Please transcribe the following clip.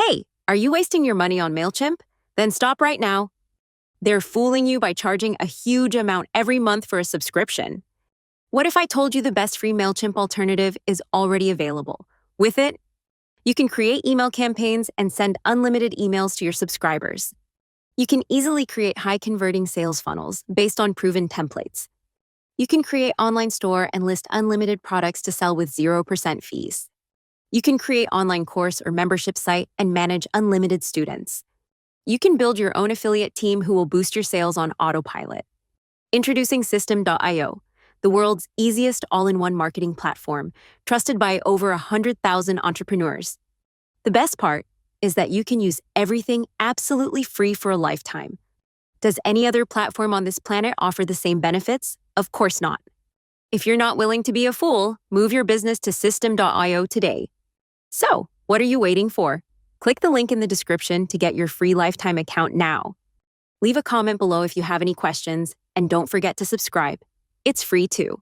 Hey, are you wasting your money on Mailchimp? Then stop right now. They're fooling you by charging a huge amount every month for a subscription. What if I told you the best free Mailchimp alternative is already available? With it, you can create email campaigns and send unlimited emails to your subscribers. You can easily create high-converting sales funnels based on proven templates. You can create online store and list unlimited products to sell with 0% fees. You can create online course or membership site and manage unlimited students. You can build your own affiliate team who will boost your sales on autopilot. Introducing System.io, the world's easiest all-in-one marketing platform, trusted by over 100,000 entrepreneurs. The best part is that you can use everything absolutely free for a lifetime. Does any other platform on this planet offer the same benefits? Of course not. If you're not willing to be a fool, move your business to System.io today. So, what are you waiting for? Click the link in the description to get your free lifetime account now. Leave a comment below if you have any questions, and don't forget to subscribe. It's free too.